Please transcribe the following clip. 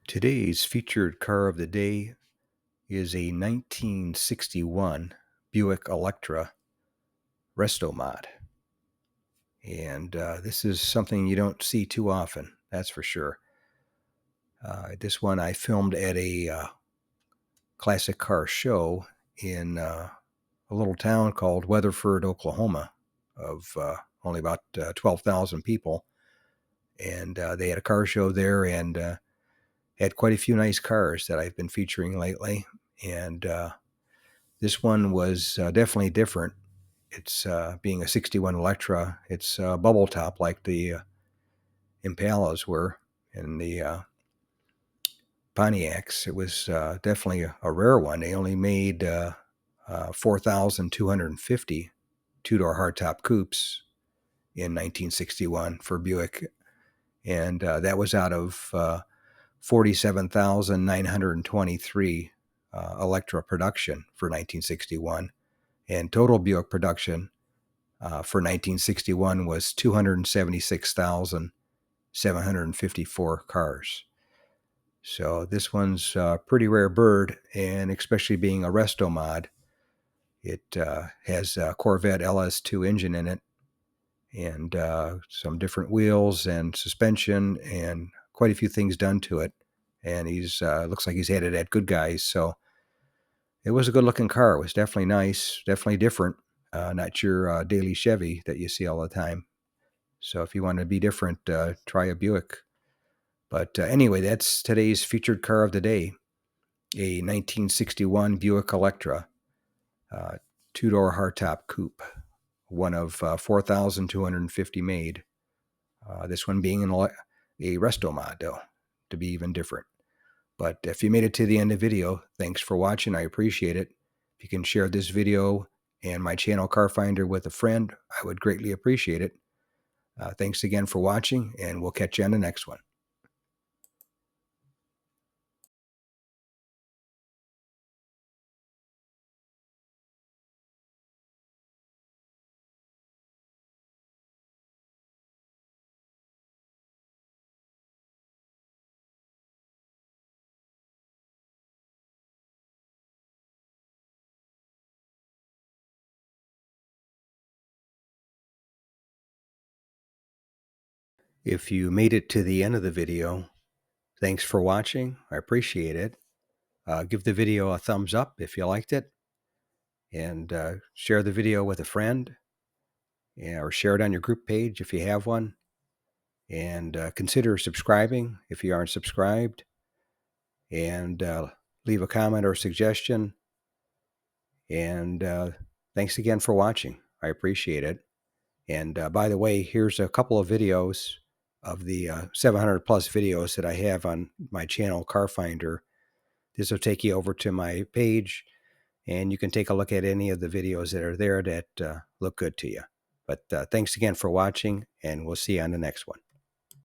Today's featured car of the day is a 1961 Buick Electra Restomod. And this is something you don't see too often, that's for sure. This one I filmed at a classic car show in a little town called Weatherford, Oklahoma, of only about 12,000 people. And they had a car show there and had quite a few nice cars that I've been featuring lately. And this one was definitely different. It's being a 61 Electra. It's Bubbletop like the Impalas were and the Pontiacs. It was definitely a rare one. They only made 4,250 two-door hardtop coupes in 1961 for Buick. And that was out of 47,923 Electra production for 1961. And total Buick production for 1961 was 276,754 cars. So this one's a pretty rare bird, and especially being a Restomod, it has a Corvette LS2 engine in it, and some different wheels and suspension, and quite a few things done to it. And he's looks like he's had it at Good Guys, so it was a good-looking car. It was definitely nice, definitely different. Not your daily Chevy that you see all the time. So if you want to be different, try a Buick. But anyway, that's today's featured car of the day, a 1961 Buick Electra, two-door hardtop coupe, one of 4,250 made. This one being a Restomod, though, to be even different. But if you made it to the end of the video, thanks for watching. I appreciate it. If you can share this video and my channel Car Finder with a friend, I would greatly appreciate it. Thanks again for watching, and we'll catch you on the next one. If you made it to the end of the video, thanks for watching. I appreciate it. Give the video a thumbs up if you liked it, and share the video with a friend, or share it on your group page if you have one. And consider subscribing if you aren't subscribed, and leave a comment or suggestion. And thanks again for watching. I appreciate it. And by the way, here's a couple of videos of the 700 plus videos that I have on my channel, Car Finder. This will take you over to my page, and you can take a look at any of the videos that are there that look good to you. But thanks again for watching, and we'll see you on the next one.